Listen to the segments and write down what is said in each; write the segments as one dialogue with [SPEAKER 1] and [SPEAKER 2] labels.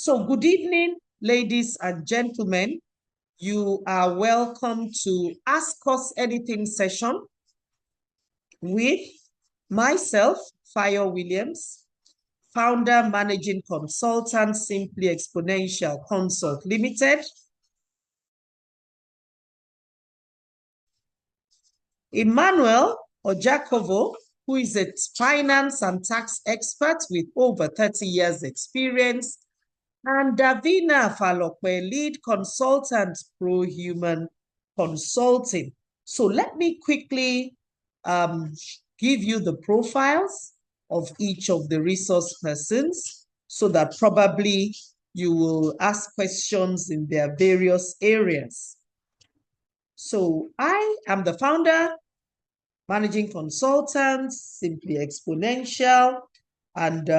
[SPEAKER 1] So good evening, ladies and gentlemen. You are welcome to Ask Us Anything session with myself, Fayo Williams, founder, managing consultant, Simply Exponential Consult Limited. Emmanuel Ojakovo, who is a finance and tax expert with over 30 years experience, and Davina Falokwe, lead consultant, Pro-Human Consulting. So let me quickly give you the profiles of each of the resource persons so that probably you will ask questions in their various areas. So I am the founder, managing consultant, Simply Exponential, and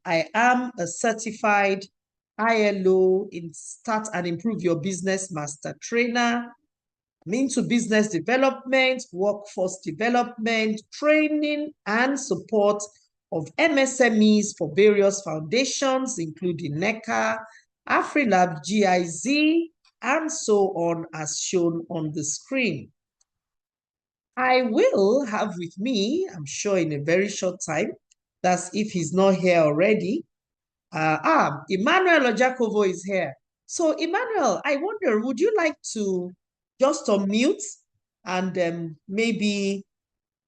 [SPEAKER 1] I am a certified ILO in Start and Improve Your Business Master Trainer. I'm into business development, workforce development, training, and support of MSMEs for various foundations, including NECA, AfriLab, GIZ, and so on, as shown on the screen. I will have with me, I'm sure in a very short time, that's if he's not here already. Emmanuel Ojakovo is here. So Emmanuel, I wonder, would you like to just unmute and maybe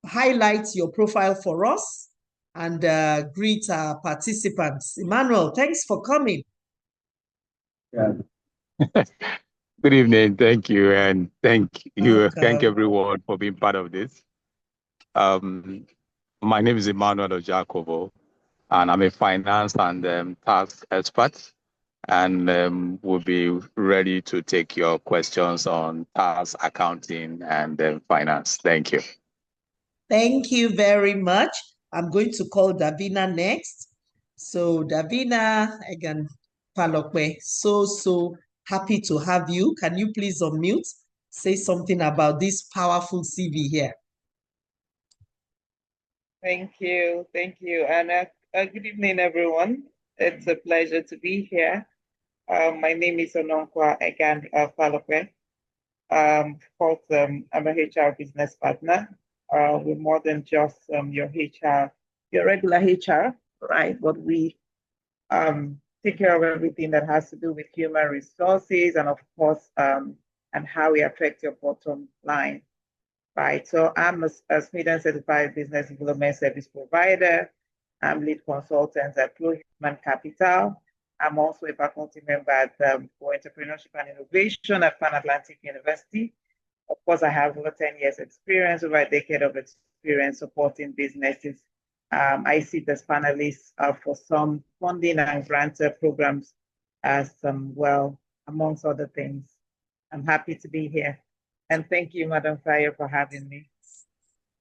[SPEAKER 1] highlight your profile for us and greet our participants? Emmanuel, thanks for coming.
[SPEAKER 2] Yeah. Good evening. Thank you. And thank everyone for being part of this. My name is Emmanuel Ojakovo, and I'm a finance and tax expert, and we'll be ready to take your questions on tax, accounting, and finance. Thank you.
[SPEAKER 1] Thank you very much. I'm going to call Davina next. So Davina, again, Falokwe, so happy to have you. Can you please unmute? Say something about this powerful CV here.
[SPEAKER 3] Thank you. And good evening, everyone. It's a pleasure to be here. My name is Ononkwa Egan Falokwe. I'm a HR business partner. We're more than just your regular HR, right? But we take care of everything that has to do with human resources and, of course, and how we affect your bottom line, right? So I'm a Sweden certified business development service provider. I'm lead consultant at Pro-Human Capital. I'm also a faculty member at for entrepreneurship and innovation at Pan Atlantic University. Of course, I have over 10 years experience, over a decade of experience supporting businesses. I sit as panelist for some funding and grant programs as well, amongst other things. I'm happy to be here. And thank you, Madam Fayo, for having me.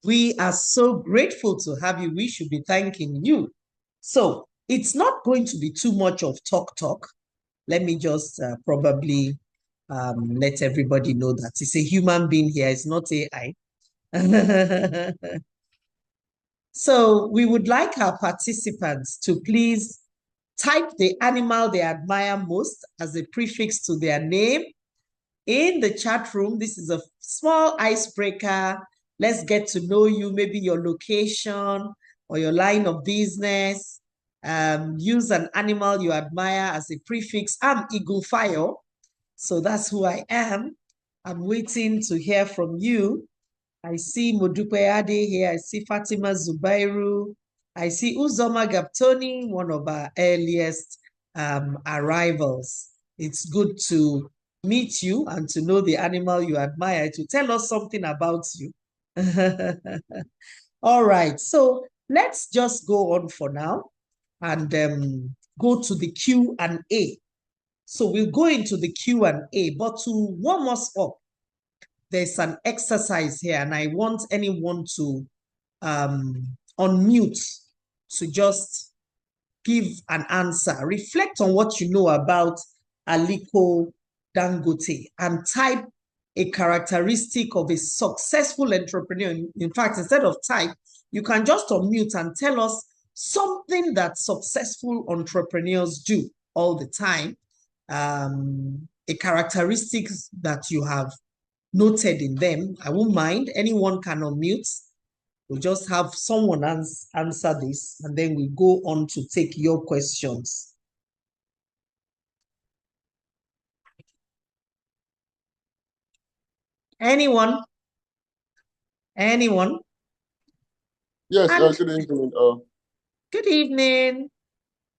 [SPEAKER 1] We are so grateful to have you. We should be thanking you. So it's not going to be too much of talk. Let me just probably let everybody know that it's a human being here. It's not AI. So we would like our participants to please type the animal they admire most as a prefix to their name in the chat room. This is a small icebreaker. Let's get to know you, maybe your location or your line of business. Use an animal you admire as a prefix. I'm Eagle Fayo, so that's who I am. I'm waiting to hear from you. I see Modupe Ade here. I see Fatima Zubairu. I see Uzoma Gaptoni, one of our earliest arrivals. It's good to meet you and to know the animal you admire, to tell us something about you. All right, so let's just go on for now and go to the Q&A. So we'll go into the Q&A, but to warm us up, there's an exercise here, and I want anyone to unmute to just give an answer. Reflect on what you know about Aliko Dangote and type a characteristic of a successful entrepreneur. In fact, instead of type, you can just unmute and tell us something that successful entrepreneurs do. all the time, a characteristics that you have noted in them. I won't mind. Anyone can unmute. We'll just have someone answer this, and then we go on to take your questions. Anyone? Anyone?
[SPEAKER 4] Yes, good evening.
[SPEAKER 1] Good evening.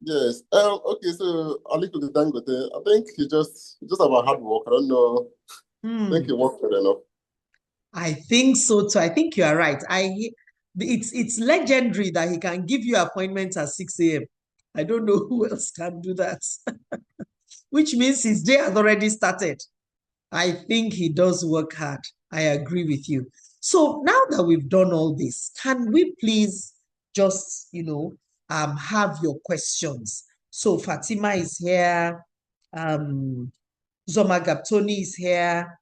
[SPEAKER 4] Yes. Okay, so I'll look to the Dangote. I think he just about hard work. I don't know. I think he worked hard enough.
[SPEAKER 1] I think so too. I think you are right. It's legendary that he can give you appointments at 6 a.m. I don't know who else can do that. Which means his day has already started. I think he does work hard. I agree with you. So now that we've done all this, can we please just, have your questions? So Fatima is here. Zoma Gaptoni is here.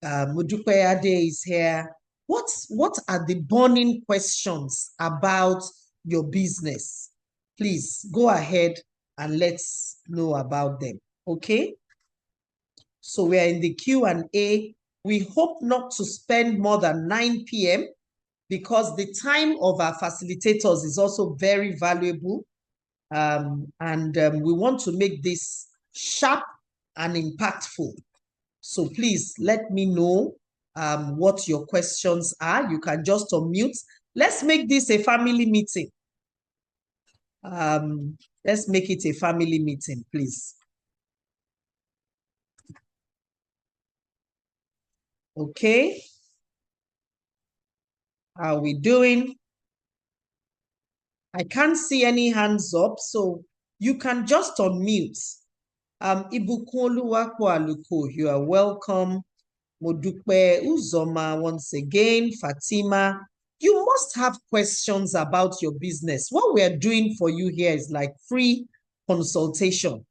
[SPEAKER 1] Modupe Ade is here. What are the burning questions about your business? Please go ahead and let's know about them, okay? So we are in the Q&A. We hope not to spend more than 9 p.m. because the time of our facilitators is also very valuable. We want to make this sharp and impactful. So please let me know what your questions are. You can just unmute. Let's make this a family meeting. Let's make it a family meeting, please. Okay. How are we doing? I can't see any hands up, so you can just unmute. Ibukoluwa Kwaluko, you are welcome. Modupe Uzoma, once again. Fatima, you must have questions about your business. What we are doing for you here is like free consultation.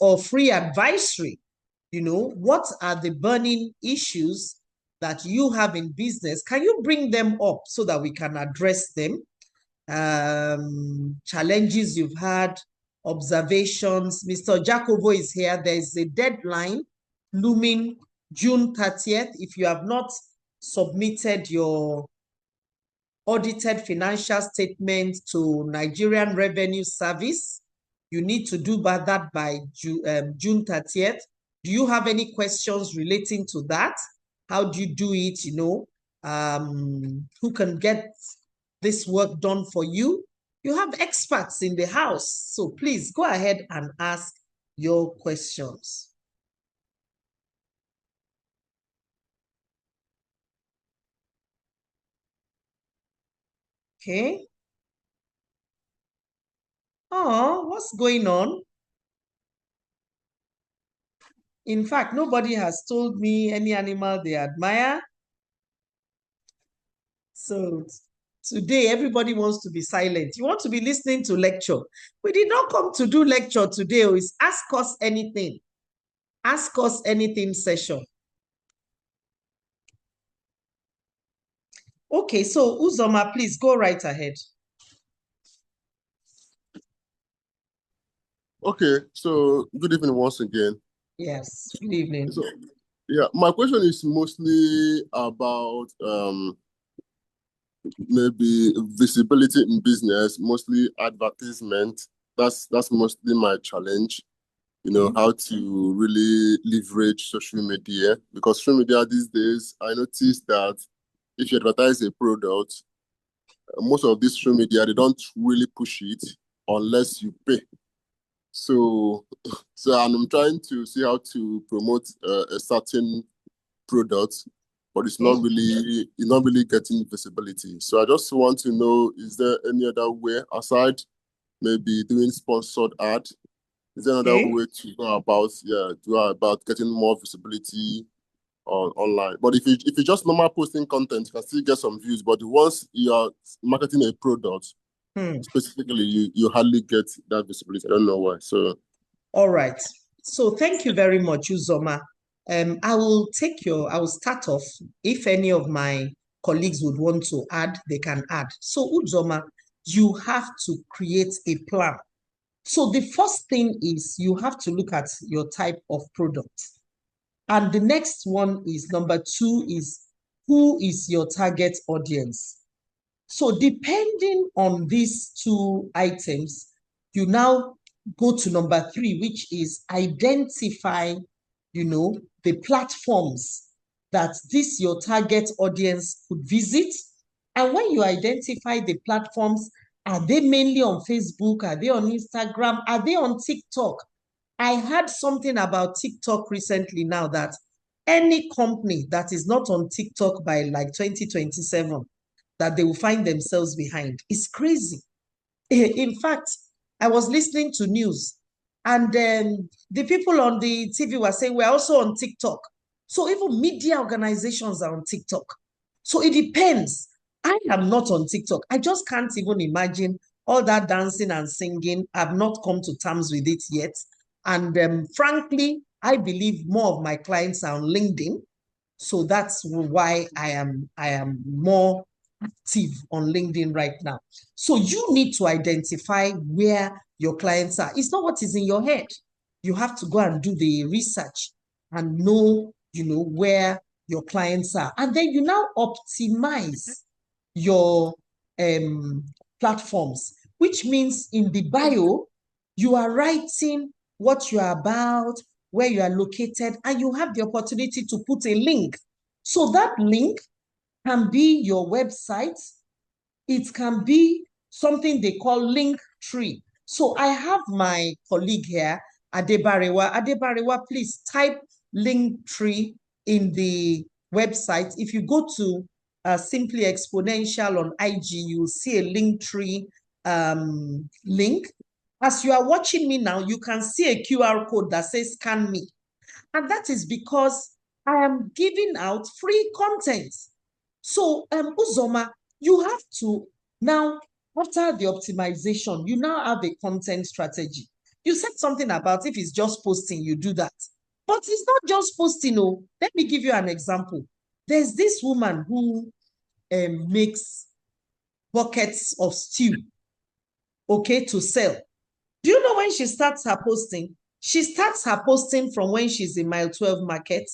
[SPEAKER 1] Or free advisory? What are the burning issues that you have in business? Can you bring them up so that we can address them? Challenges you've had, observations. Mr. Ojakovo is here. There is a deadline looming June 30th. If you have not submitted your audited financial statement to Nigerian Revenue Service, you need to do that by June 30th. Do you have any questions relating to that? How do you do it? Who can get this work done for you? You have experts in the house. So please go ahead and ask your questions. Okay. Oh, what's going on? In fact, nobody has told me any animal they admire. So today, everybody wants to be silent. You want to be listening to lecture. We did not come to do lecture today. It's ask us anything. Ask us anything session. Okay, so Uzoma, please go right ahead.
[SPEAKER 4] Okay, so good evening once again.
[SPEAKER 1] Yes, good evening.
[SPEAKER 4] So, yeah, my question is mostly about maybe visibility in business, mostly advertisement. That's mostly my challenge. How to really leverage social media, because social media these days, I noticed that if you advertise a product, most of this social media, they don't really push it unless you pay. So I'm trying to see how to promote a certain product, but it's not really getting visibility. So I just want to know, is there any other way aside maybe doing sponsored ad? Is there another way to go about getting more visibility online? But if you just normal posting content, you can still get some views. But once you are marketing a product, specifically, you hardly get that visibility. I don't know why. So,
[SPEAKER 1] all right. So thank you very much, Uzoma. I will start off. If any of my colleagues would want to add, they can add. So Uzoma, you have to create a plan So the first thing is you have to look at your type of product. And the next one is number 2 is who is your target audience? So depending on these 2 items, you now go to number 3, which is identify, the platforms that this your target audience could visit. And when you identify the platforms, are they mainly on Facebook? Are they on Instagram? Are they on TikTok? I heard something about TikTok recently now that any company that is not on TikTok by like 2027, that they will find themselves behind. It's crazy. In fact, I was listening to news and the people on the TV were saying we're also on TikTok. So even media organizations are on TikTok. So it depends. I am not on TikTok. I just can't even imagine all that dancing and singing. I've not come to terms with it yet. And frankly, I believe more of my clients are on LinkedIn. So that's why I am more active on LinkedIn right now. So you need to identify where your clients are. It's not what is in your head. You have to go and do the research and know, where your clients are. And then you now optimize your platforms, which means in the bio, you are writing what you are about, where you are located, and you have the opportunity to put a link. So that link can be your website. It can be something they call link tree. So I have my colleague here, Adebarewa. Adebarewa, please type link tree in the website. If you go to Simply Exponential on IG, you'll see a link tree link. As you are watching me now, you can see a QR code that says scan me. And that is because I am giving out free content. So, Uzoma, you have to now, after the optimization, you now have a content strategy. You said something about if it's just posting, you do that. But it's not just posting. Oh, let me give you an example. There's this woman who makes buckets of stew, okay, to sell. Do you know when she starts her posting? She starts her posting from when she's in mile 12 market.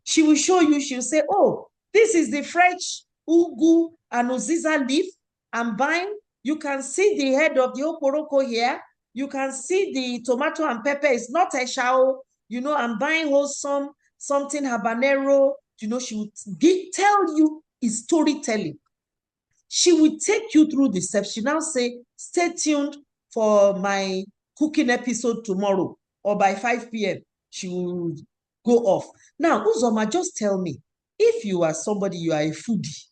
[SPEAKER 1] She will show you, she'll say, oh, this is the fresh ugu and uziza leaf I'm buying. You can see the head of the oporoko here. You can see the tomato and pepper. It's not a shao. I'm buying wholesome, something habanero. She will tell you is storytelling. She will take you through the steps. She now say, stay tuned for my cooking episode tomorrow or by 5 p.m. She will go off. Now, Uzoma, just tell me, if you are somebody, you are a foodie,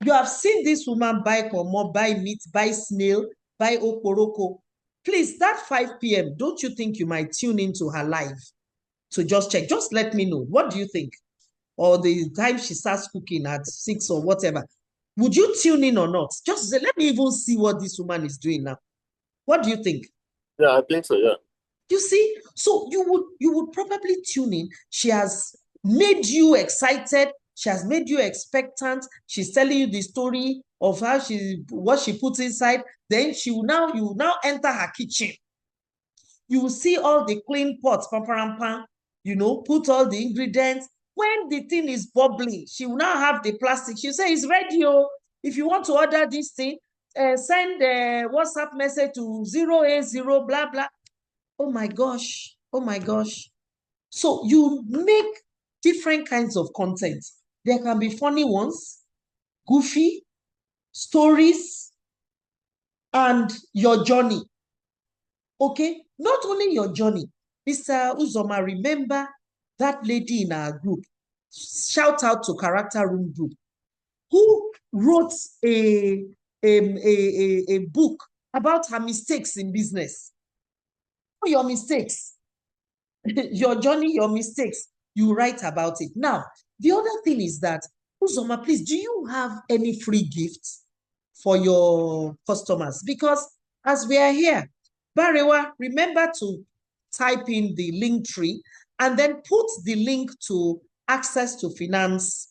[SPEAKER 1] you have seen this woman buy pomo, buy meat, buy snail, buy oporoko. Please, that 5 p.m., don't you think you might tune into her live to just check? Just let me know. What do you think? Or the time she starts cooking at 6 or whatever. Would you tune in or not? Just say, let me even see what this woman is doing now. What do you think?
[SPEAKER 4] Yeah, I think so, yeah.
[SPEAKER 1] You see, so you would probably tune in. She has made you excited. She has made you expectant. She's telling you the story of how what she puts inside. Then you will now enter her kitchen. You will see all the clean pots, put all the ingredients. When the thing is bubbling, she will now have the plastic. She'll say, it's ready. If you want to order this thing, send a WhatsApp message to 080 blah, blah. Oh my gosh. Oh my gosh. So you make different kinds of content. There can be funny ones, goofy, stories, and your journey. Okay? Not only your journey. Mr. Uzoma, remember that lady in our group, shout out to Character Room Group, who wrote a book about her mistakes in business. Your mistakes, your journey, your mistakes, you write about it. Now, the other thing is that, Uzoma, please, do you have any free gifts for your customers? Because as we are here, Barewa, remember to type in the link tree and then put the link to access to finance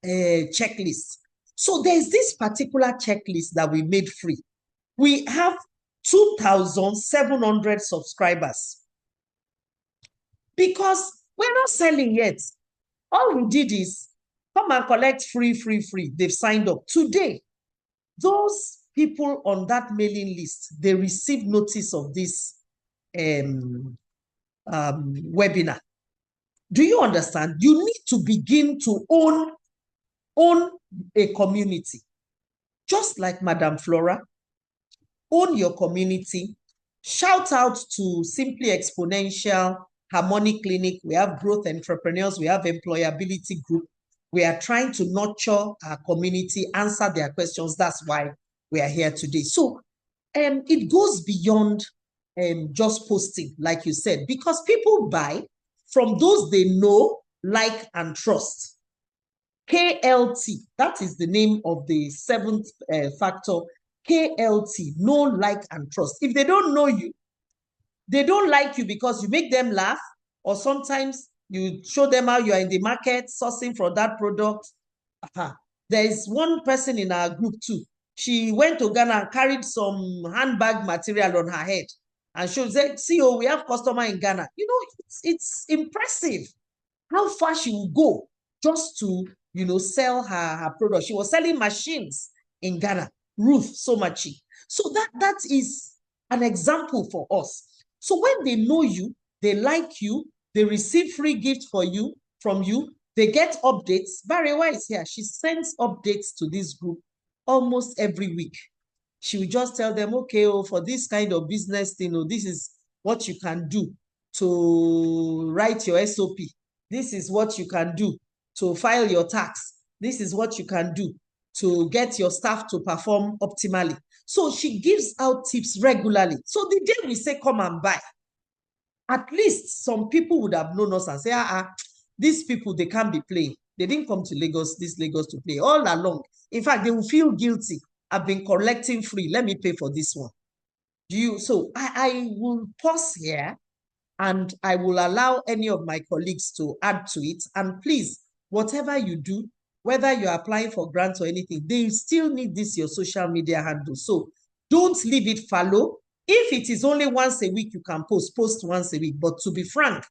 [SPEAKER 1] checklist. So there's this particular checklist that we made free. We have 2,700 subscribers. Because we're not selling yet. All we did is come and collect free. They've signed up. Today, those people on that mailing list, they received notice of this webinar. Do you understand? You need to begin to own a community. Just like Madam Flora, own your community. Shout out to Simply Exponential, Harmonic Clinic. We have growth entrepreneurs. We have employability group. We are trying to nurture our community, answer their questions. That's why we are here today. So it goes beyond just posting, like you said, because people buy from those they know, like, and trust. KLT, that is the name of the seventh factor. KLT, know, like, and trust. If they don't know you, they don't like you because you make them laugh, or sometimes you show them how you are in the market sourcing for that product. There is one person in our group too. She went to Ghana and carried some handbag material on her head. And she said, see, oh, we have customer in Ghana. You know, it's impressive how far she will go just to, you know, sell her product. She was selling machines in Ghana, Ruth Somachi. So that is an example for us. So when they know you, they like you, they receive free gifts from you, they get updates. Barewa is here. She sends updates to this group almost every week. She will just tell them, okay, oh, for this kind of business thing, oh, this is what you can do to write your SOP. This is what you can do to file your tax. This is what you can do to get your staff to perform optimally. So she gives out tips regularly. So the day we say, come and buy, at least some people would have known us and say, these people, they can't be playing. They didn't come to Lagos to play all along. In fact, they will feel guilty. I've been collecting free. Let me pay for this one. So I will pause here and I will allow any of my colleagues to add to it. And please, whatever you do, whether you're applying for grants or anything, they still need this, your social media handle. So don't leave it fallow. If it is only once a week, you can post once a week. But to be frank,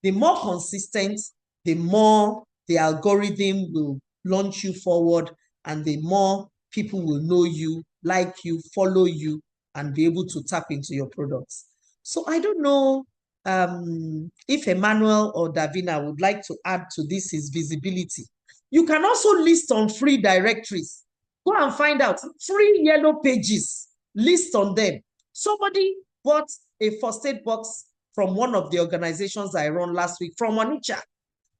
[SPEAKER 1] the more consistent, the more the algorithm will launch you forward, and the more people will know you, like you, follow you, and be able to tap into your products. So I don't know if Emmanuel or Davina would like to add to this is visibility. You can also list on free directories. Go and find out free yellow pages. List on them. Somebody bought a first aid box from one of the organizations I run last week from Onitsha.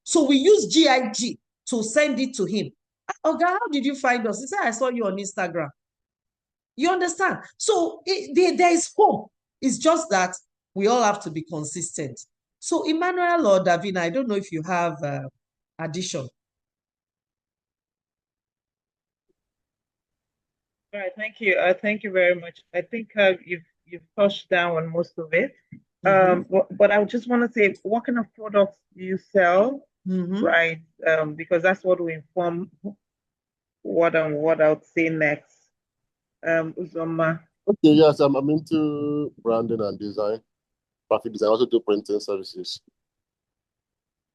[SPEAKER 1] So we used GIG to send it to him. Oga, how did you find us? He said, I saw you on Instagram. You understand? So there is hope. It's just that we all have to be consistent. So Emmanuel or Davina, I don't know if you have addition.
[SPEAKER 3] All right, thank you. Thank you very much. I think you've touched down on most of it. But I just want to say, what kind of products do you sell? Right? Because that's what will inform what I'll say next. Uzoma.
[SPEAKER 4] Okay, yes, I'm into branding and design, graphic design. I also do printing services.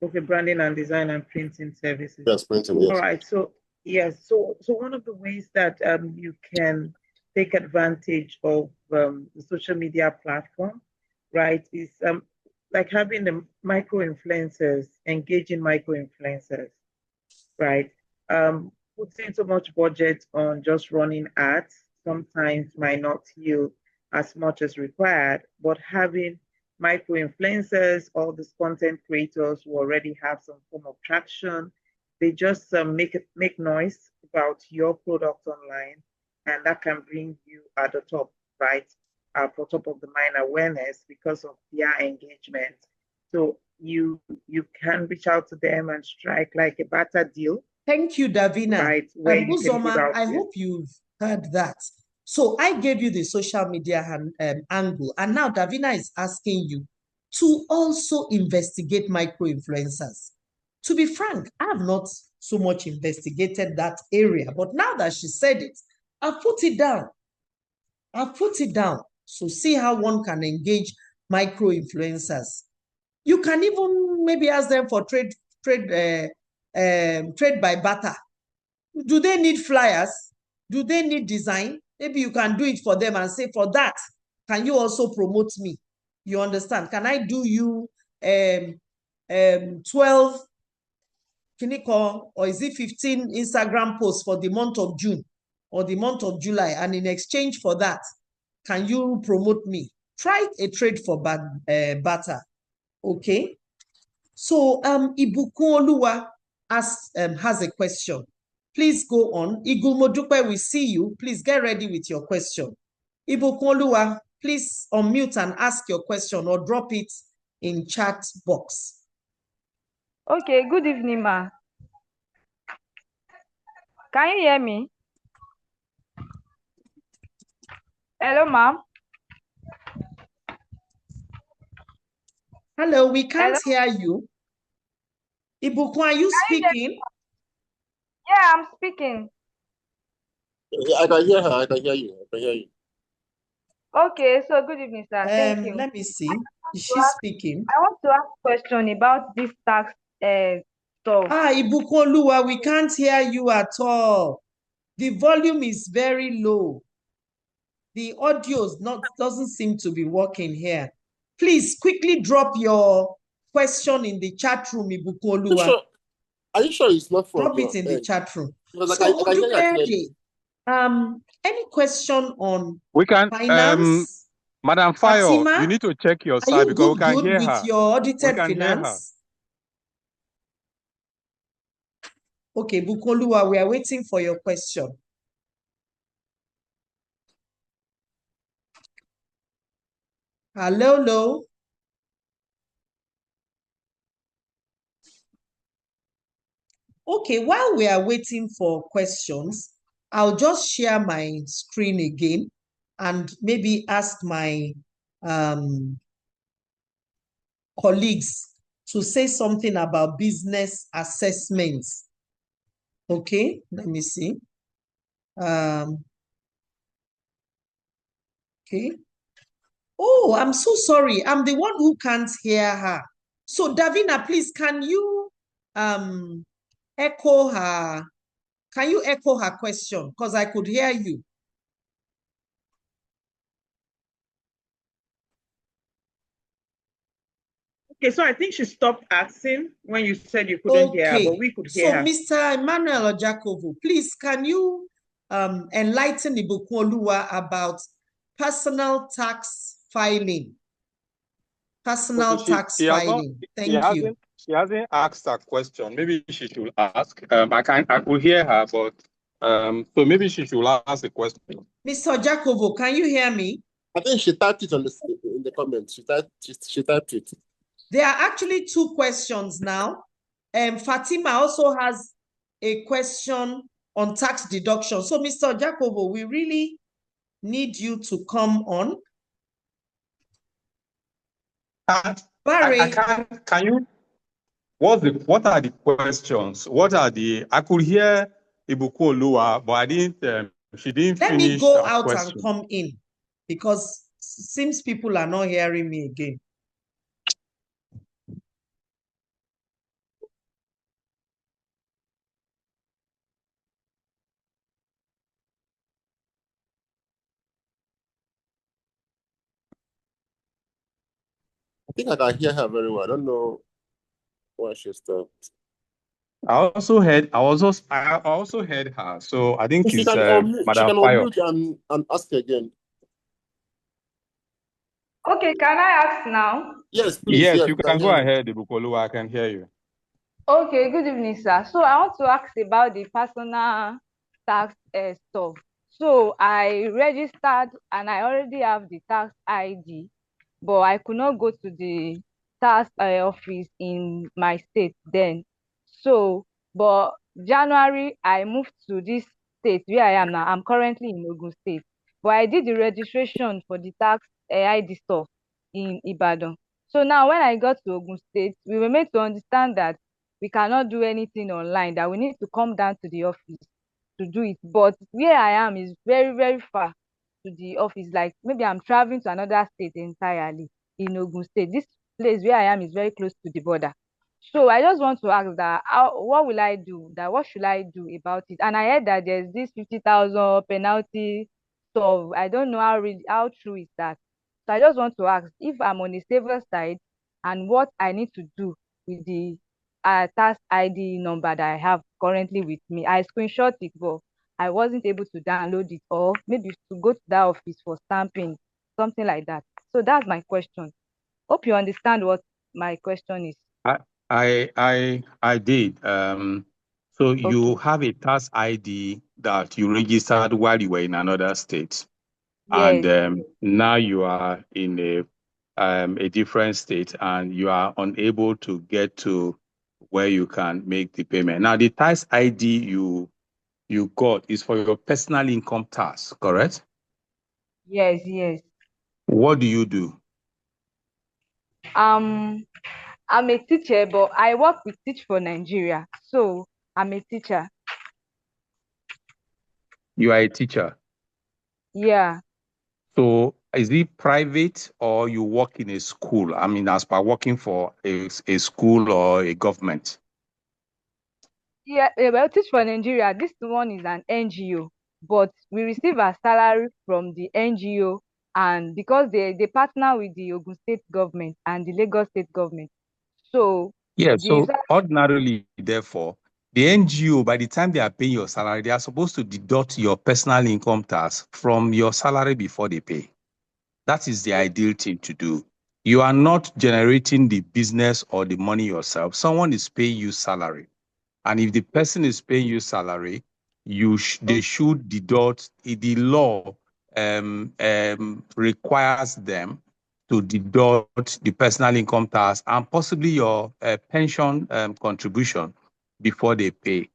[SPEAKER 3] Okay, branding and design and printing services.
[SPEAKER 4] Yes, printing, yes.
[SPEAKER 3] All right, so yes, so one of the ways that you can take advantage of the social media platform, right, is like having the micro-influencers, engaging micro-influencers, right? Putting so much budget on just running ads sometimes might not yield as much as required, but having micro-influencers, all these content creators who already have some form of traction, they just make noise about your product online, and that can bring you at the top, right? For top of the mind awareness because of their engagement. So you can reach out to them and strike like a better deal.
[SPEAKER 1] Thank you, Davina.
[SPEAKER 3] Right,
[SPEAKER 1] Uzoma, I hope you've heard that. So I gave you the social media angle, and now Davina is asking you to also investigate micro-influencers. To be frank, I have not so much investigated that area, but now that she said it, I've put it down. So see how one can engage micro-influencers. You can even maybe ask them for trade by barter. Do they need flyers? Do they need design? Maybe you can do it for them and say, for that, can you also promote me? You understand? Can I do you 12 clinical, or is it 15 Instagram posts for the month of June or the month of July? And in exchange for that, can you promote me? Try a trade for barter. Okay. So Ibukun Oluwa has a question. Please go on. Igumodupe, we see you. Please get ready with your question. Ibukun Oluwa, please unmute and ask your question or drop it in chat box.
[SPEAKER 5] Okay, good evening, ma. Can you hear me? Hello, ma'am.
[SPEAKER 1] Hello, we can't hear you. Ibukun, are you speaking?
[SPEAKER 5] Yeah, I'm speaking.
[SPEAKER 4] I can hear her. I can hear you. I can hear you.
[SPEAKER 5] Okay, so good evening, sir. Thank you.
[SPEAKER 1] Let me see. Is she speaking?
[SPEAKER 5] I want to ask a question about this tax stuff.
[SPEAKER 1] Ibukun Oluwa, we can't hear you at all. The volume is very low. The audio doesn't seem to be working here. Please quickly drop your question in the chat room, Ibukun Oluwa.
[SPEAKER 4] Are you sure it's not from
[SPEAKER 1] Drop
[SPEAKER 4] your
[SPEAKER 1] it in the chat room.
[SPEAKER 4] So,
[SPEAKER 1] any question on
[SPEAKER 2] we can,
[SPEAKER 1] finance?
[SPEAKER 2] Madam Fayo,
[SPEAKER 1] Fatima,
[SPEAKER 2] you need to check your
[SPEAKER 1] are
[SPEAKER 2] side
[SPEAKER 1] you
[SPEAKER 2] because we can
[SPEAKER 1] good
[SPEAKER 2] hear
[SPEAKER 1] with
[SPEAKER 2] her.
[SPEAKER 1] your audited
[SPEAKER 2] We can hear her.
[SPEAKER 1] finance? Okay, Ibukun Oluwa, we are waiting for your question. Hello. Okay, while we are waiting for questions, I'll just share my screen again and maybe ask my colleagues to say something about business assessments. Okay, let me see. Okay. Oh, I'm so sorry. I'm the one who can't hear her. So Davina, please, can you echo her? Can you echo her question? Because I could hear you.
[SPEAKER 3] Okay, so I think she stopped asking when you said you couldn't hear her, but we could hear her.
[SPEAKER 1] So Mr. Emmanuel Ojakovo, please, can you enlighten Ibukun Oluwa about personal tax filing? Personal tax filing. Thank you.
[SPEAKER 2] She hasn't asked that question. Maybe she should ask. I could hear her, but so maybe she should ask the question.
[SPEAKER 1] Mr. Ojakovo, can you hear me?
[SPEAKER 4] I think she typed it in the comments. She typed it.
[SPEAKER 1] There are actually two questions now. Fatima also has a question on tax deduction. So, Mr. Ojakovo, we really need you to come on. Barry,
[SPEAKER 2] Can you? What are the questions? I could hear Ibukun Oluwa, but I didn't. She didn't finish.
[SPEAKER 1] Let me go out
[SPEAKER 2] question.
[SPEAKER 1] and come in because it seems people are not hearing me again.
[SPEAKER 4] I think I can hear her very well. I don't know why she stopped.
[SPEAKER 2] I also heard her. So I think it's Madam Fayo.
[SPEAKER 4] She can and ask again.
[SPEAKER 5] Okay, can I ask now?
[SPEAKER 4] Yes, please.
[SPEAKER 2] Yes, you can go ahead, Ibukun Oluwa. I can hear you.
[SPEAKER 5] Okay, good evening, sir. So I want to ask about the personal tax stuff. So I registered and I already have the tax ID, but I could not go to the tax office in my state then. So, but January, I moved to this state where I am now. I'm currently in Ogun State, but I did the registration for the tax ID stuff in Ibadan. So now when I got to Ogun State, we were made to understand that we cannot do anything online, that we need to come down to the office to do it. But where I am is very, very far. to the office, like maybe I'm traveling to another state entirely in Ogun State. This place where I am is very close to the border. So I just want to ask that what will I do? What should I do about it? And I heard that there's this 50,000 penalty. So I don't know how true is that. So I just want to ask if I'm on the safer side and what I need to do with the tax ID number that I have currently with me. I screenshot it, but I wasn't able to download it, or maybe to go to that office for stamping, something like that. So that's my question. Hope you understand what my question is.
[SPEAKER 2] I did. So you have a tax ID that you registered while you were in another state,
[SPEAKER 5] Yes.
[SPEAKER 2] and now you are in a different state, and you are unable to get to where you can make the payment. Now, the tax ID you got is for your personal income tax, correct?
[SPEAKER 5] Yes, yes.
[SPEAKER 2] What do you do?
[SPEAKER 5] I'm a teacher, but I work with Teach for Nigeria. So I'm a teacher.
[SPEAKER 2] You are a teacher.
[SPEAKER 5] Yeah.
[SPEAKER 2] So is it private or you work in a school? I mean, as per working for a school or a government?
[SPEAKER 5] Yeah, well, Teach for Nigeria, this one is an NGO, but we receive our salary from the NGO, and because they partner with the Ogun State government and the Lagos State government. So
[SPEAKER 2] yeah, so ordinarily, therefore, the NGO, by the time they are paying your salary, they are supposed to deduct your personal income tax from your salary before they pay. That is the ideal thing to do. You are not generating the business or the money yourself. Someone is paying you salary. And if the person is paying you salary, they should deduct. The law requires them to deduct the personal income tax and possibly your pension contribution before they pay.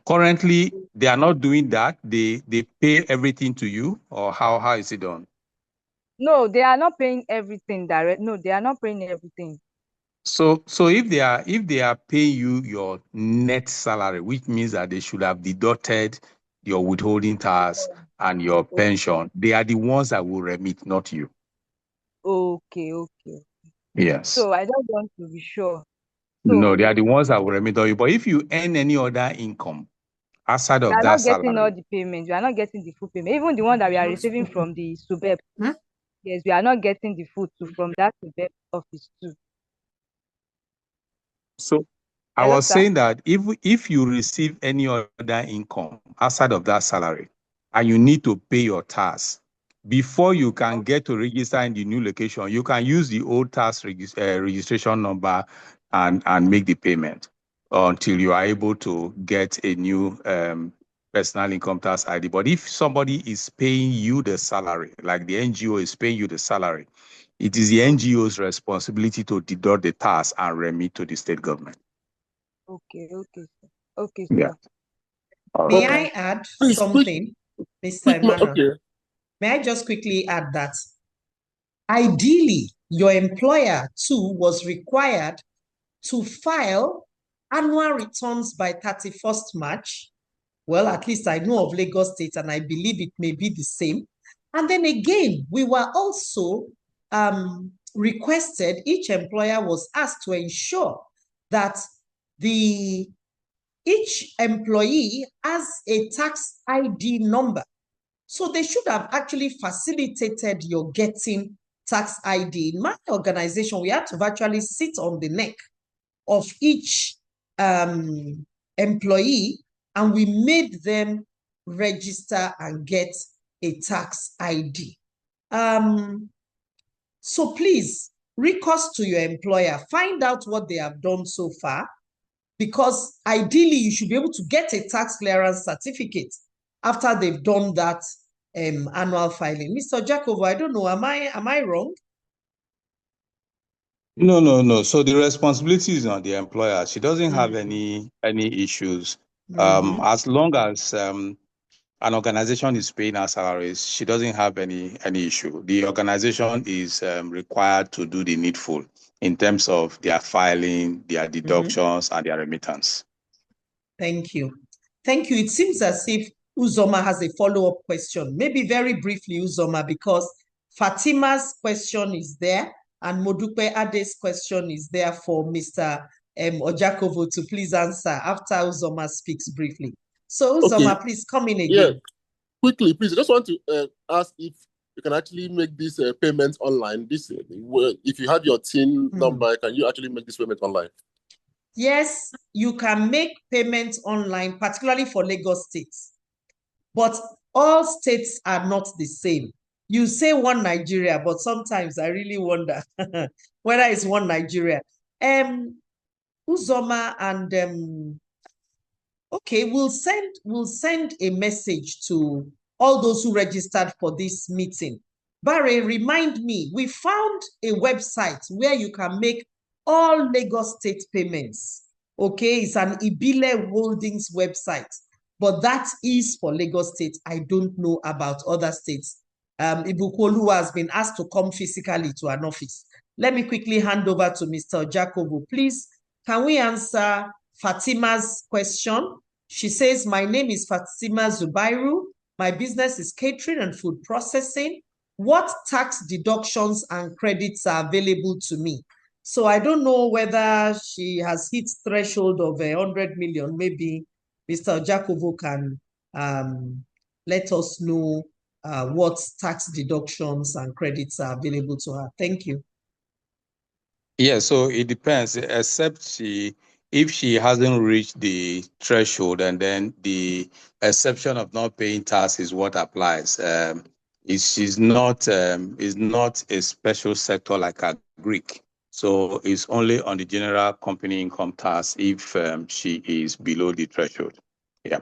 [SPEAKER 2] Currently, they are not doing that. They pay everything to you, or how is it done?
[SPEAKER 5] No, they are not paying everything direct. No, they are not paying everything.
[SPEAKER 2] So if they are paying you your net salary, which means that they should have deducted your withholding tax and your pension, they are the ones that will remit, not you.
[SPEAKER 5] Okay.
[SPEAKER 2] Yes.
[SPEAKER 5] So I just want to be sure.
[SPEAKER 2] No, they are the ones that will remit you. But if you earn any other income outside of that
[SPEAKER 5] not
[SPEAKER 2] salary,
[SPEAKER 5] getting all the payments. We are not getting the full payment. Even the one that we are receiving from the SUBEP. Yes, we are not getting the full too from that SUBEP office too.
[SPEAKER 2] So I was saying that if you receive any other income outside of that salary and you need to pay your tax, before you can get to register in the new location, you can use the old tax registration number and make the payment until you are able to get a new personal income tax ID. But if somebody is paying you the salary, like the NGO is paying you the salary, it is the NGO's responsibility to deduct the tax and remit to the state government.
[SPEAKER 5] Okay, sir.
[SPEAKER 2] Yeah.
[SPEAKER 1] May I add something, Mr. Emmanuel?
[SPEAKER 4] Okay.
[SPEAKER 1] May I just quickly add that ideally, your employer too was required to file annual returns by 31st March. Well, at least I know of Lagos State, and I believe it may be the same. And then again, we were also requested, each employer was asked to ensure that each employee has a tax ID number. So they should have actually facilitated your getting tax ID. In my organization, we had to virtually sit on the neck of each employee, and we made them register and get a tax ID. So please, recourse to your employer, find out what they have done so far, because ideally you should be able to get a tax clearance certificate after they've done that annual filing. Mr. Ojakovo, I don't know, am I wrong?
[SPEAKER 2] No. So the responsibility is on the employer. She doesn't have any issues. As long as an organization is paying her salaries, she doesn't have any issue. The organization is required to do the needful in terms of their filing, their deductions, and their remittance.
[SPEAKER 1] Thank you. It seems as if Uzoma has a follow-up question. Maybe very briefly, Uzoma, because Fatima's question is there and Modupe Ade's question is there for Mr. Ojakovo to please answer after Uzoma speaks briefly. So Uzoma, please come in again.
[SPEAKER 4] Yeah, quickly, please. I just want to ask if you can actually make this payment online. This, if you have your TIN number, can you actually make this payment online?
[SPEAKER 1] Yes, you can make payments online, particularly for Lagos State. But all states are not the same. You say one Nigeria, but sometimes I really wonder whether it's one Nigeria. Uzoma and okay, we'll send a message to all those who registered for this meeting. Barry, remind me, we found a website where you can make all Lagos State payments. Okay, it's an Ibile Holdings website, but that is for Lagos State. I don't know about other states. Ibukolu has been asked to come physically to an office. Let me quickly hand over to Mr. Ojakovo. Please, can we answer Fatima's question? She says, my name is Fatima Zubairu. My business is catering and food processing. What tax deductions and credits are available to me? So I don't know whether she has hit threshold of 100 million. Maybe Mr. Ojakovo can let us know what tax deductions and credits are available to her. Thank you.
[SPEAKER 2] Yeah, so it depends, except if she hasn't reached the threshold, and then the exception of not paying tax is what applies. Is not a special sector like a Greek. So it's only on the general company income tax if she is below the threshold. Yeah.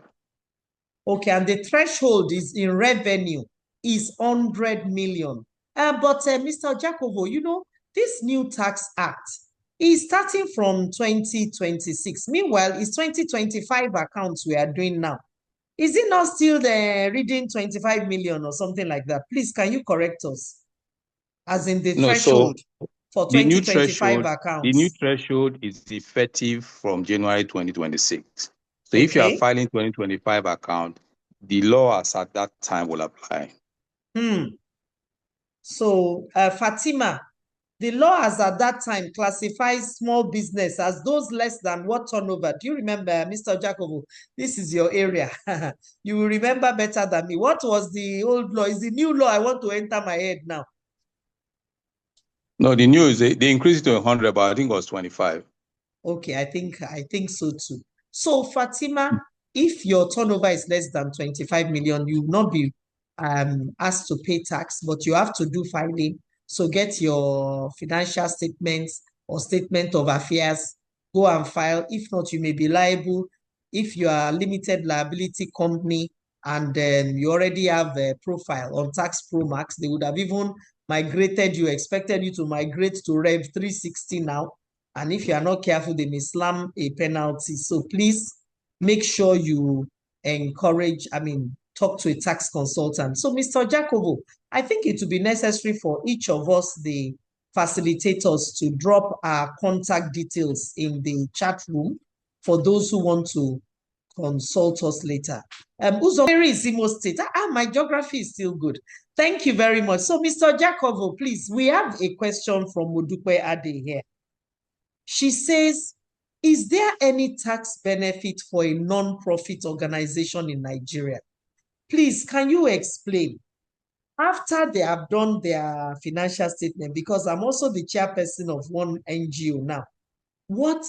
[SPEAKER 1] Okay, and the threshold is in revenue is 100 million. But Mr. Ojakovo, you know, this new tax act is starting from 2026. Meanwhile, it's 2025 accounts we are doing now. Is it not still reading 25 million or something like that? Please, can you correct us? As in the threshold for 2025 accounts.
[SPEAKER 2] The new threshold is effective from January 2026. So if you are filing 2025 account, the law as at that time will apply.
[SPEAKER 1] So, Fatima, the law as at that time classifies small business as those less than what turnover? Do you remember, Mr. Ojakovo? This is your area. You will remember better than me. What was the old law? Is the new law I want to enter my head now?
[SPEAKER 2] No, the new is they increased it to 100, but I think it was 25.
[SPEAKER 1] Okay, I think so too. So, Fatima, if your turnover is less than 25 million, you will not be asked to pay tax, but you have to do filing. So get your financial statements or statement of affairs, go and file. If not, you may be liable. If you are a limited liability company and you already have a profile on Tax Pro Max, they would have even migrated you, expected you to migrate to Rev 360 now. And if you are not careful, they may slam a penalty. So please make sure you talk to a tax consultant. So Mr. Ojakovo, I think it would be necessary for each of us, the facilitators, to drop our contact details in the chat room for those who want to consult us later. Uzomeri is Imo State. My geography is still good. Thank you very much. So Mr. Ojakovo, please, we have a question from Modupe Ade here. She says, is there any tax benefit for a non-profit organization in Nigeria? Please, can you explain? After they have done their financial statement, because I'm also the chairperson of one NGO now, what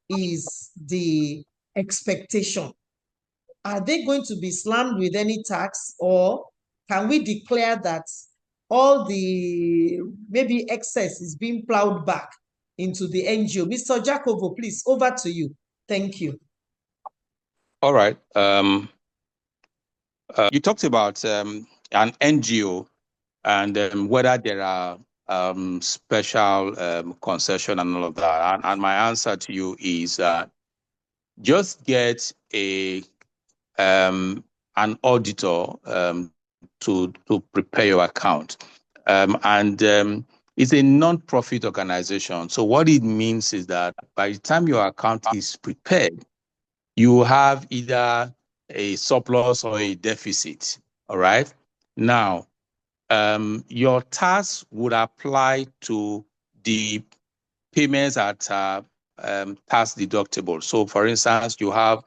[SPEAKER 1] is the expectation? Are they going to be slammed with any tax, or can we declare that all the maybe excess is being plowed back into the NGO? Mr. Ojakovo, please, over to you. Thank you.
[SPEAKER 2] All right. You talked about an NGO and whether there are special concession and all of that. And my answer to you is just get an auditor to prepare your account. It's a non-profit organization. So what it means is that by the time your account is prepared, you have either a surplus or a deficit. All right. Now, your tax would apply to the payments that are tax deductible. So, for instance, you have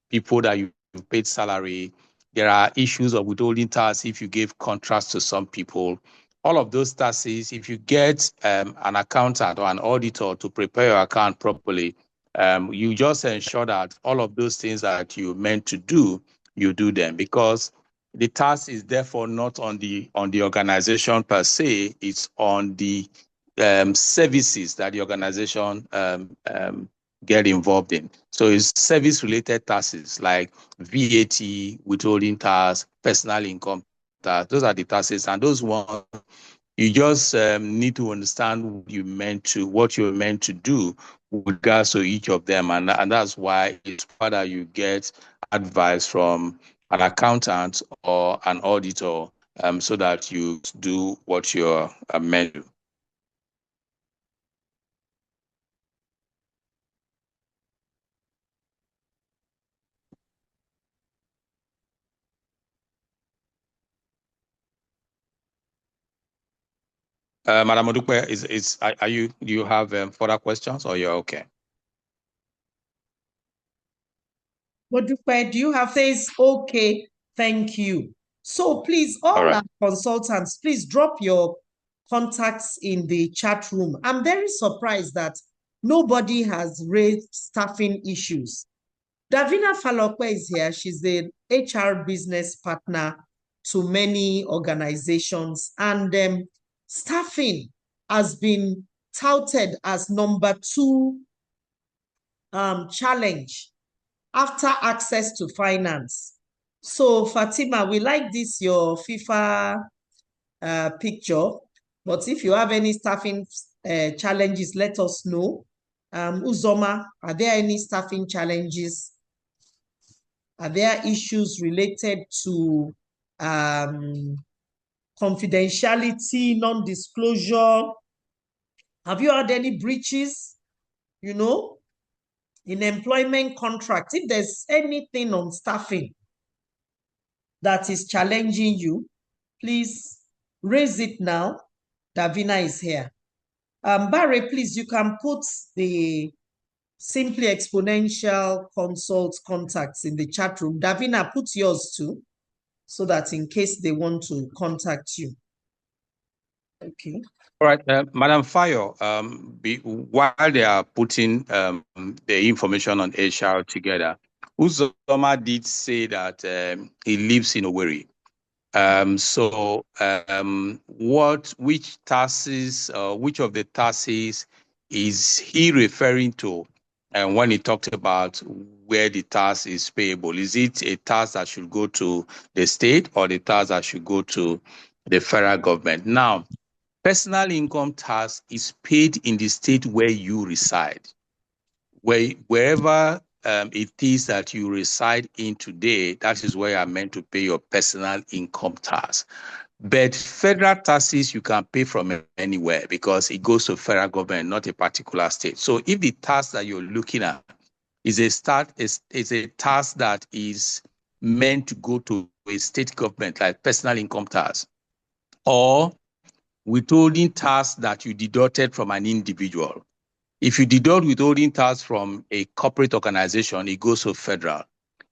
[SPEAKER 2] people that you've paid salary. There are issues of withholding tax if you give contracts to some people. All of those taxes, if you get an accountant or an auditor to prepare your account properly, you just ensure that all of those things that you meant to do, you do them, because the tax is therefore not on the organization per se, it's on the services that the organization get involved in. So it's service-related taxes like VAT, withholding tax, personal income tax. Those are the taxes, and those ones you just need to understand what you're meant to do with regards to each of them, and that's why it's part that you get advice from an accountant or an auditor, so that you do what you're meant to. Madam Odupe, do you have further questions, or you're okay?
[SPEAKER 1] Odupe, do you have says okay? Thank you. So please, all
[SPEAKER 2] right.
[SPEAKER 1] our consultants, please drop your contacts in the chat room. I'm very surprised that nobody has raised staffing issues. Davina Falokwe is here. She's the HR business partner to many organizations, and staffing has been touted as #2 challenge after access to finance. So Fatima, we like this, your FIFA picture, but if you have any staffing challenges, let us know. Uzoma, are there any staffing challenges? Are there issues related to confidentiality, non-disclosure? Have you had any breaches, in employment contracts? If there's anything on staffing that is challenging you, please raise it now. Davina is here. Barry, please, you can put the Simply Exponential Consult contacts in the chat room. Davina, put yours too, so that in case they want to contact you. Okay.
[SPEAKER 2] All right, Madam Fayo, while they are putting the information on HR together, Uzoma did say that he lives in Owerri. Which of the taxes is he referring to when he talked about where the tax is payable? Is it a tax that should go to the state, or the tax that should go to the federal government? Now, personal income tax is paid in the state where you reside. Wherever it is that you reside in today, that is where you are meant to pay your personal income tax. But federal taxes you can pay from anywhere, because it goes to federal government, not a particular state. So if the tax that you're looking at is a tax that is meant to go to a state government, like personal income tax, or withholding tax that you deducted from an individual. If you deduct withholding tax from a corporate organization, it goes to federal.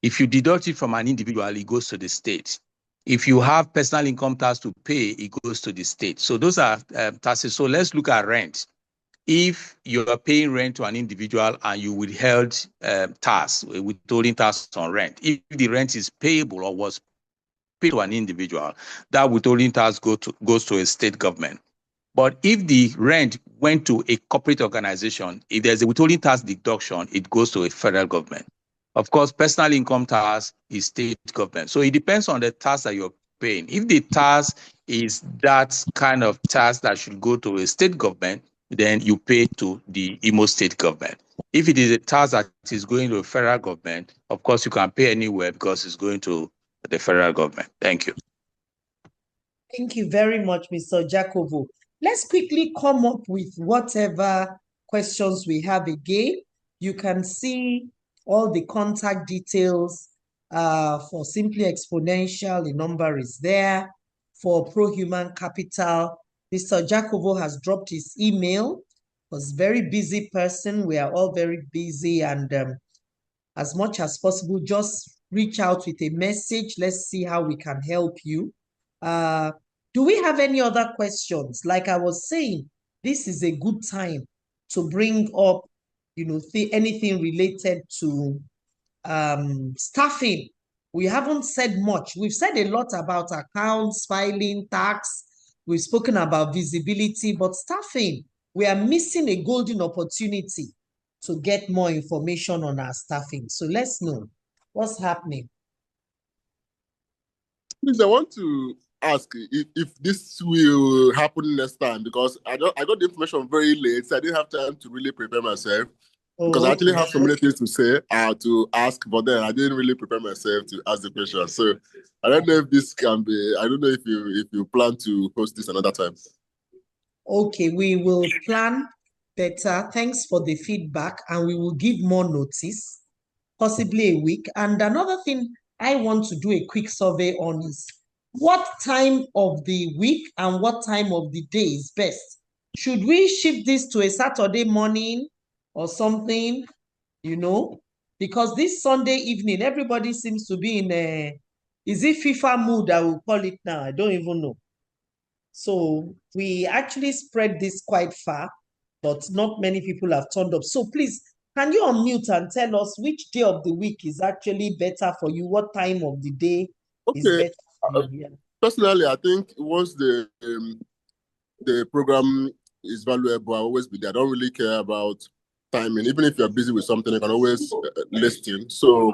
[SPEAKER 2] If you deduct it from an individual, it goes to the state. If you have personal income tax to pay, it goes to the state. So those are taxes. So let's look at rent. If you are paying rent to an individual and you withheld tax, withholding tax on rent, if the rent is payable or was paid to an individual, that withholding tax goes to a state government. But if the rent went to a corporate organization, if there's a withholding tax deduction, it goes to a federal government. Of course, personal income tax is state government. So it depends on the tax that you're paying. If the tax is that kind of tax that should go to a state government, then you pay to the Imo state government. If it is a tax that is going to a federal government, of course, you can pay anywhere because it's going to the federal government. Thank you.
[SPEAKER 1] Thank you very much, Mr. Ojakovo. Let's quickly come up with whatever questions we have again. You can see all the contact details For Simply Exponential, the number is there. For Pro-Human Capital, Mr. Ojakovo has dropped his email. Was very busy person. We are all very busy, and as much as possible, just reach out with a message. Let's see how we can help you. Do we have any other questions? Like I was saying, this is a good time to bring up, anything related to staffing. We haven't said much. We've said a lot about accounts, filing, tax. We've spoken about visibility, but staffing, we are missing a golden opportunity to get more information on our staffing. So let's know what's happening.
[SPEAKER 4] Please, I want to ask if this will happen next time, because I got the information very late, so I didn't have time to really prepare myself. Because I actually have so many things to say, to ask, but then I didn't really prepare myself to ask the question. So I don't know if this can be, I don't know if you plan to host this another time.
[SPEAKER 1] Okay, we will plan better. Thanks for the feedback, and we will give more notice, possibly a week. And another thing I want to do a quick survey on is what time of the week and what time of the day is best. Should we shift this to a Saturday morning or something, because this Sunday evening, everybody seems to be in is it FIFA mood, I will call it now? I don't even know. So we actually spread this quite far, but not many people have turned up. So please, can you unmute and tell us which day of the week is actually better for you? What time of the day is better for you?
[SPEAKER 4] Personally, I think once the program is valuable, I'll always be there. I don't really care about timing. Even if you're busy with something, you can always listen. So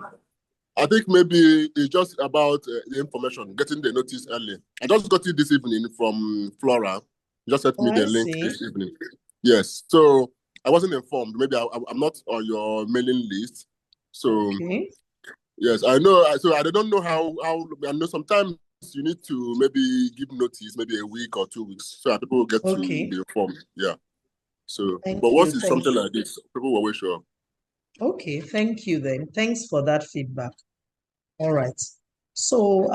[SPEAKER 4] I think maybe it's just about the information, getting the notice early. I just got it this evening from Flora. Just sent me the link this evening. Yes. So I wasn't informed. Maybe I'm not on your mailing list. So yes, I know. So I don't know how. I know sometimes you need to maybe give notice, maybe a week or 2 weeks, so that people will get to be informed. Yeah. So, but once it's something like this, people will always show up.
[SPEAKER 1] Okay, thank you then. Thanks for that feedback. All right. So,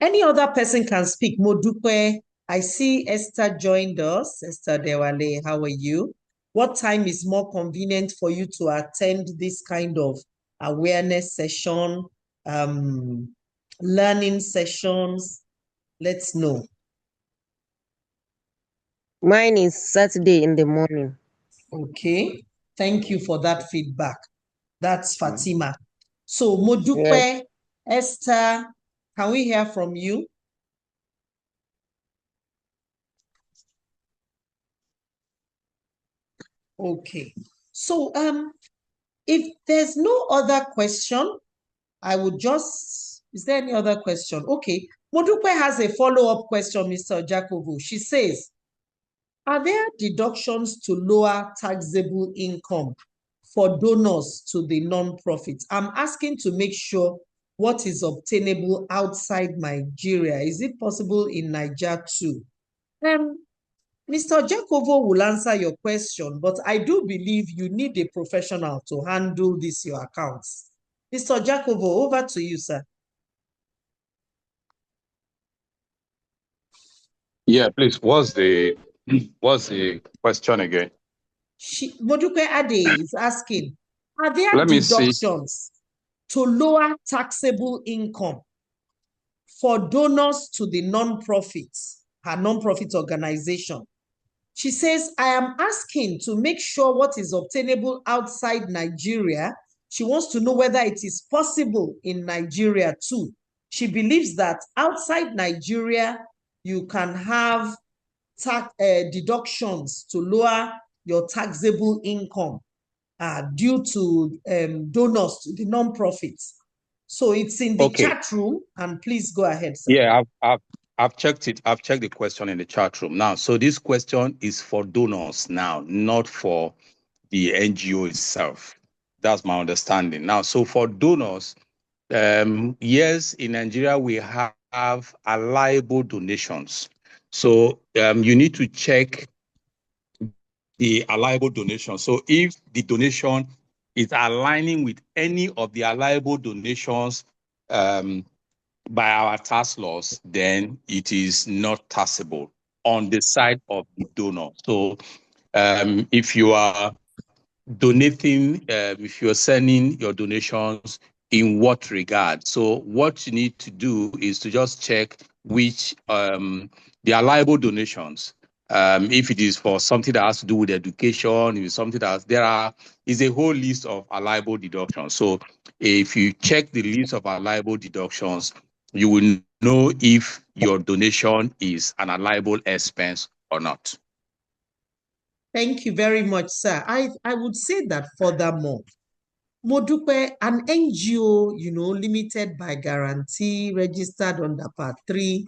[SPEAKER 1] any other person can speak. Modupe, I see Esther joined us. Esther Dewale, how are you? What time is more convenient for you to attend this kind of awareness session, learning sessions? Let's know.
[SPEAKER 6] Mine is Saturday in the morning.
[SPEAKER 1] Okay. Thank you for that feedback. That's Fatima. So, Modupe,
[SPEAKER 6] Yes.
[SPEAKER 1] Esther, can we hear from you? Okay. So, if there's no other question, I would just, is there any other question? Okay. Modupe has a follow-up question, Mr. Ojakovo. She says, are there deductions to lower taxable income for donors to the non-profits? I'm asking to make sure what is obtainable outside Nigeria. Is it possible in Nigeria too? Mr. Ojakovo will answer your question, but I do believe you need a professional to handle this, your accounts. Mr. Ojakovo, over to you, sir.
[SPEAKER 2] Yeah, please, what's the question again?
[SPEAKER 1] Modupe Ade is asking, are there deductions to lower taxable income for donors to the non-profits, her non-profit organization? She says, I am asking to make sure what is obtainable outside Nigeria. She wants to know whether it is possible in Nigeria too. She believes that outside Nigeria, you can have tax deductions to lower your taxable income due to donors to the non-profits. So it's in the chat room, and please go ahead, sir.
[SPEAKER 2] Yeah, I've checked it. I've checked the question in the chat room now. So this question is for donors now, not for the NGO itself. That's my understanding. Now, so for donors, yes, in Nigeria, we have allowable donations. So you need to check the allowable donation. So if the donation is aligning with any of the allowable donations by our tax laws, then it is not taxable on the side of the donor. So if you are donating, if you're sending your donations, in what regard? So what you need to do is to just check which the allowable donations. If it is for something that has to do with education, if it's something that is a whole list of allowable deductions. So if you check the list of allowable deductions, you will know if your donation is an allowable expense or not.
[SPEAKER 1] Thank you very much, sir. I would say that furthermore, Modupe, an NGO, limited by guarantee, registered under Part 3,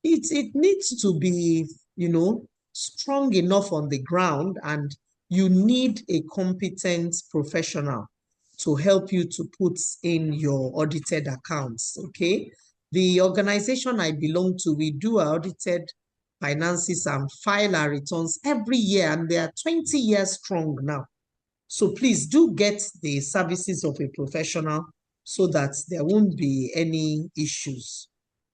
[SPEAKER 1] it needs to be, strong enough on the ground, and you need a competent professional to help you to put in your audited accounts, okay? The organization I belong to, we do our audited finances and file our returns every year, and they are 20 years strong now. So please do get the services of a professional so that there won't be any issues.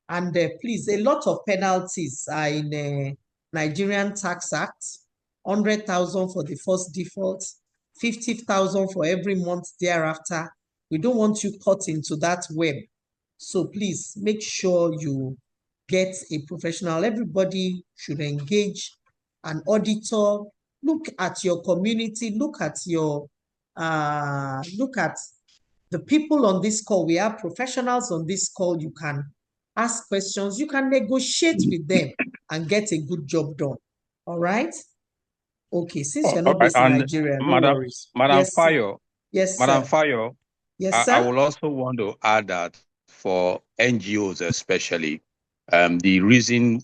[SPEAKER 1] And please, a lot of penalties are in the Nigerian Tax Act, 100,000 for the first default, 50,000 for every month thereafter. We don't want you caught into that web. So please make sure you get a professional. Everybody should engage an auditor. Look at your community, look at the people on this call. We have professionals on this call. You can ask questions, you can negotiate with them and get a good job done. All right? Okay, since you're not based in Nigeria, no worries.
[SPEAKER 2] Madam Fayo.
[SPEAKER 1] Yes,
[SPEAKER 2] Madam
[SPEAKER 1] sir.
[SPEAKER 2] Fayo.
[SPEAKER 1] Yes, sir.
[SPEAKER 2] I will also want to add that for NGOs especially, the reason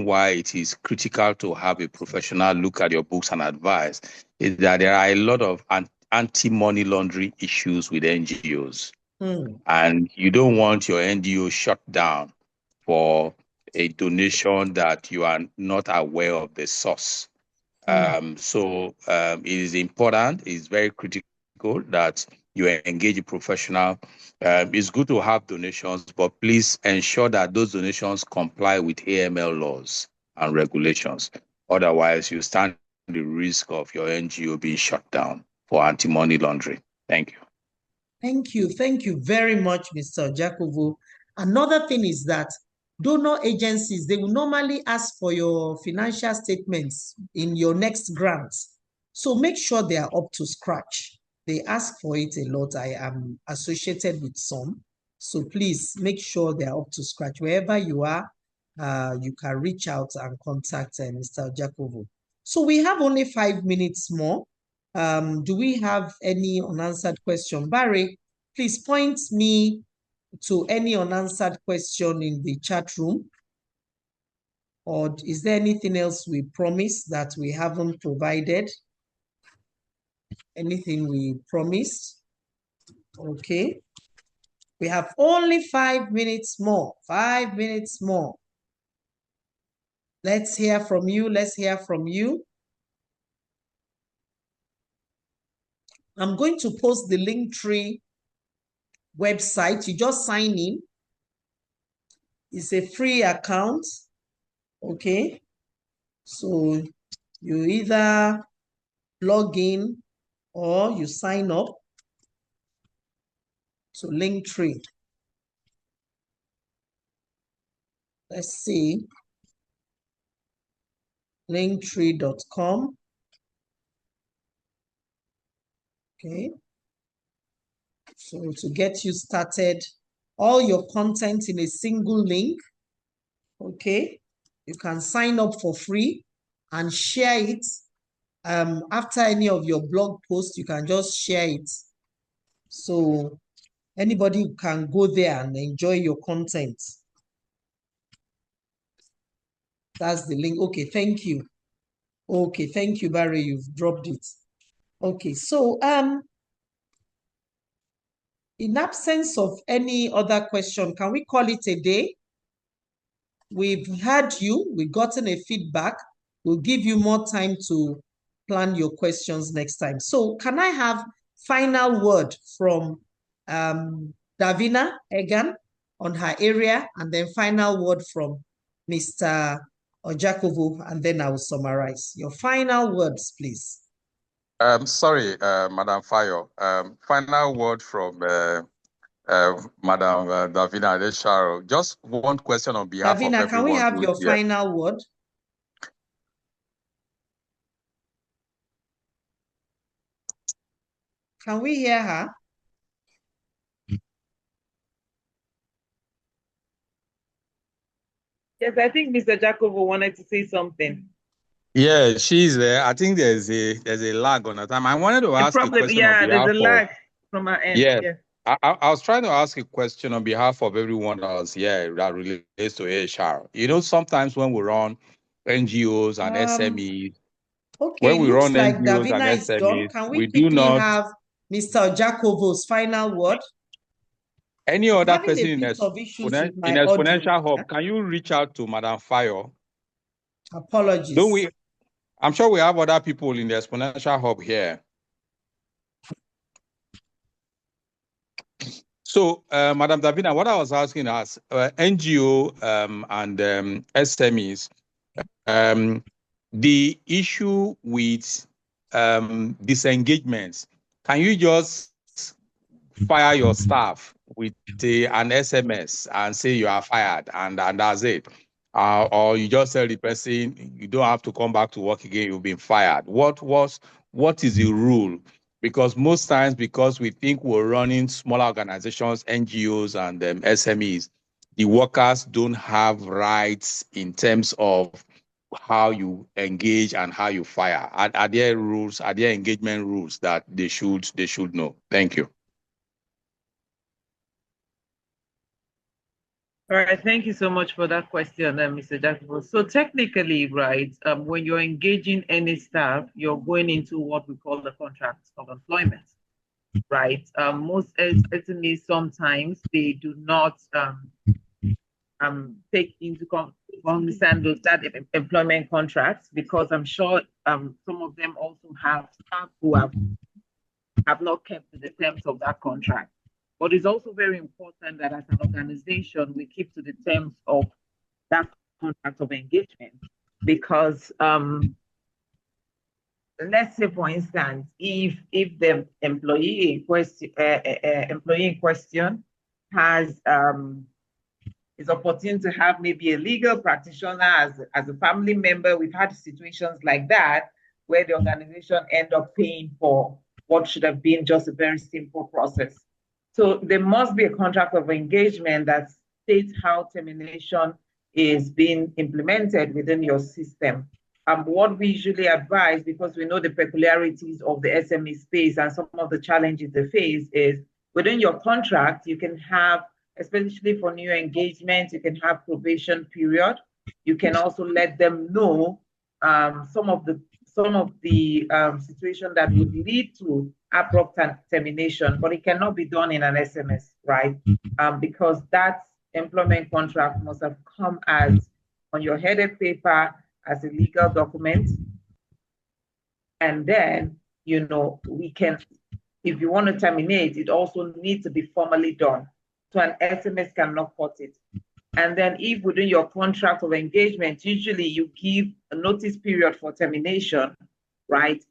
[SPEAKER 2] why it is critical to have a professional look at your books and advice is that there are a lot of anti-money laundering issues with NGOs. And you don't want your NGO shut down for a donation that you are not aware of the source. So it is important, it's very critical that you engage a professional. It's good to have donations, but please ensure that those donations comply with AML laws and regulations. Otherwise, you stand the risk of your NGO being shut down for anti-money laundering. Thank you.
[SPEAKER 1] Thank you. Thank you very much, Mr. Ojakovo. Another thing is that donor agencies, they will normally ask for your financial statements in your next grant. So make sure they are up to scratch. They ask for it a lot. I am associated with some. So please make sure they are up to scratch. Wherever you are, you can reach out and contact Mr. Ojakovo. So we have only 5 minutes more. Do we have any unanswered question? Barry, please point me to any unanswered question in the chat room. Or is there anything else we promised that we haven't provided? Anything we promised? Okay. We have only 5 minutes more. 5 minutes more. Let's hear from you. Let's hear from you. I'm going to post the Linktree website. You just sign in. It's a free account. Okay. So you either log in or you sign up to Linktree. Let's see. Linktree.com. Okay. So to get you started, all your content in a single link. Okay. You can sign up for free and share it. After any of your blog posts, you can just share it. So anybody can go there and enjoy your content. That's the link. Okay, thank you. Okay, thank you, Barry. You've dropped it. Okay, so in absence of any other question, can we call it a day? We've heard you, we've gotten a feedback. We'll give you more time to plan your questions next time. So can I have final word from Davina Egan on her area, and then final word from Mr. Ojakovo, and then I will summarize. Your final words, please.
[SPEAKER 2] Sorry, Madam Fayo. Final word from Madam Davina Adesharo. Just one question on behalf of everyone.
[SPEAKER 1] Davina, can we have your final word? Can we hear her?
[SPEAKER 3] Yes, I think Mr. Ojakovo wanted to say something.
[SPEAKER 2] Yeah, she's there. I think there's a lag on her time. I wanted to ask a question on behalf
[SPEAKER 3] there's a lag
[SPEAKER 2] of,
[SPEAKER 3] from our end.
[SPEAKER 2] yes.
[SPEAKER 3] Yeah.
[SPEAKER 2] I was trying to ask a question on behalf of everyone else here that relates to HR. You know, sometimes when we run NGOs and SMEs,
[SPEAKER 1] okay,
[SPEAKER 2] when we
[SPEAKER 1] looks
[SPEAKER 2] run
[SPEAKER 1] like
[SPEAKER 2] NGOs
[SPEAKER 1] Davina
[SPEAKER 2] and
[SPEAKER 1] is done.
[SPEAKER 2] SMEs,
[SPEAKER 1] Can
[SPEAKER 2] we
[SPEAKER 1] we
[SPEAKER 2] do
[SPEAKER 1] quickly
[SPEAKER 2] not
[SPEAKER 1] have Mr. Ojakovo's final word?
[SPEAKER 2] any other
[SPEAKER 1] I'm having
[SPEAKER 2] person
[SPEAKER 1] a
[SPEAKER 2] in
[SPEAKER 1] bit of issues with my
[SPEAKER 2] Exponential
[SPEAKER 1] audio.
[SPEAKER 2] Hub, can you reach out to Madam Fayo?
[SPEAKER 1] Apologies.
[SPEAKER 2] Don't we? I'm sure we have other people in the Exponential Hub here. So, Madam Davina, what I was asking us, NGO and SMEs, the issue with disengagements, can you just fire your staff with an SMS and say you are fired and that's it? Or you just tell the person you don't have to come back to work again, you've been fired. What is the rule? Because most times, because we think we're running smaller organizations, NGOs and SMEs, the workers don't have rights in terms of how you engage and how you fire. Are there rules? Are there engagement rules that they should know? Thank you.
[SPEAKER 3] All right, thank you so much for that question, Mr. Ojakovo. So technically, right, when you're engaging any staff, you're going into what we call the contract of employment, right? Most SMEs sometimes they do not take into understand that employment contracts, because I'm sure some of them also have staff who have not kept to the terms of that contract. But it's also very important that as an organization, we keep to the terms of that contract of engagement, because let's say, for instance, if the employee in question has is opportune to have maybe a legal practitioner as a family member, we've had situations like that where the organization end up paying for what should have been just a very simple process. So there must be a contract of engagement that states how termination is being implemented within your system. What we usually advise, because we know the peculiarities of the SME space and some of the challenges they face, is within your contract, you can have, especially for new engagements, you can have probation period. You can also let them know some of the situation that would lead to abrupt termination, but it cannot be done in an SMS, right? Because that employment contract must have come as on your headed paper as a legal document. And then, you know, we can, if you want to terminate, it also needs to be formally done. So an SMS cannot cut it. And then if within your contract of engagement, usually you give a notice period for termination, right?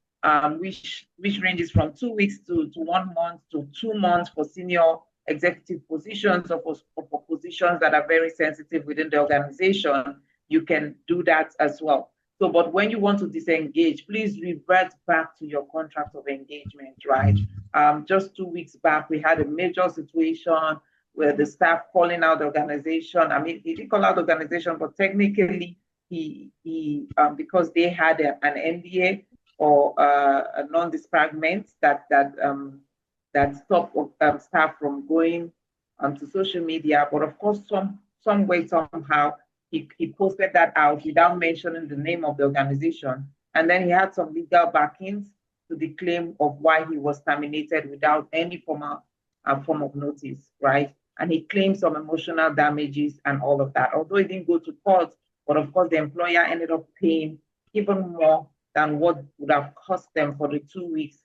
[SPEAKER 3] Which ranges from 2 weeks to 1 month to 2 months for senior executive positions, or for positions that are very sensitive within the organization. You can do that as well. So, but when you want to disengage, please revert back to your contract of engagement, right? Just 2 weeks back, we had a major situation where the staff calling out the organization. I mean, he didn't call out the organization, but technically he because they had an NDA or a non-disparagement that stopped staff from going to social media. But of course, some way, somehow, he posted that out without mentioning the name of the organization. And then he had some legal backings to the claim of why he was terminated without any form of notice, right? And he claimed some emotional damages and all of that. Although he didn't go to court, but of course the employer ended up paying even more than what would have cost them for the 2 weeks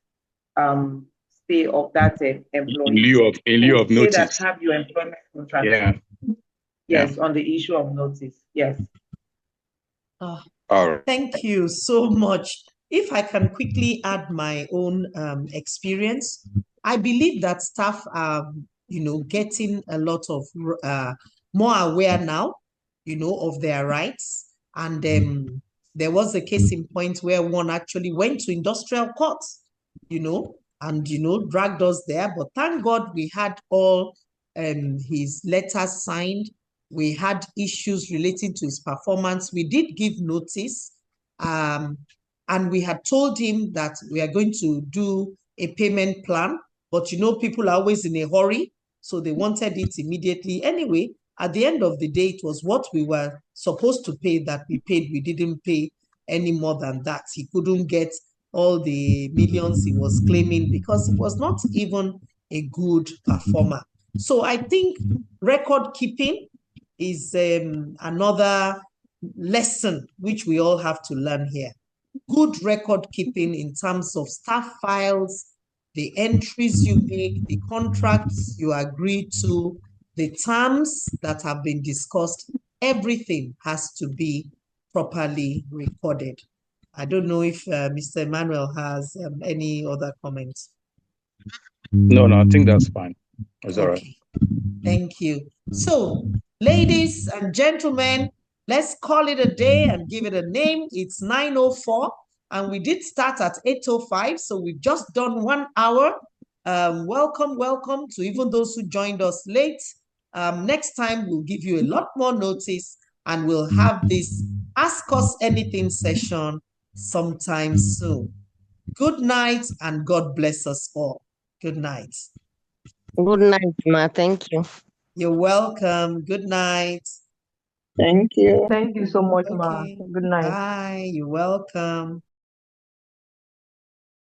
[SPEAKER 3] stay of that employee.
[SPEAKER 2] In lieu of notice.
[SPEAKER 3] That have your employment contract.
[SPEAKER 2] Yeah.
[SPEAKER 3] Yes, on the issue of notice. Yes.
[SPEAKER 1] All
[SPEAKER 2] right.
[SPEAKER 1] Thank you so much. If I can quickly add my own experience, I believe that staff are, getting a lot of more aware now, of their rights. And there was a case in point where one actually went to industrial court, and, dragged us there. But thank God we had all his letters signed. We had issues relating to his performance. We did give notice, and we had told him that we are going to do a payment plan, but people are always in a hurry, so they wanted it immediately. Anyway, at the end of the day, it was what we were supposed to pay that we paid. We didn't pay any more than that. He couldn't get all the millions he was claiming because he was not even a good performer. So I think record keeping is another lesson which we all have to learn here. Good record keeping in terms of staff files, the entries you make, the contracts you agree to, the terms that have been discussed, everything has to be properly recorded. I don't know if Mr. Emmanuel has any other comments.
[SPEAKER 2] No, I think that's fine. That's all right.
[SPEAKER 1] Thank you. So, ladies and gentlemen, let's call it a day and give it a name. It's 9:04, and we did start at 8:05, so we've just done 1 hour. Welcome to even those who joined us late. Next time, we'll give you a lot more notice, and we'll have this Ask Us Anything session sometime soon. Good night, and God bless us all. Good night.
[SPEAKER 6] Good night, Ma. Thank you.
[SPEAKER 1] You're welcome. Good night.
[SPEAKER 7] Thank you. Thank you so much, Ma. Good night.
[SPEAKER 1] Bye. You're welcome.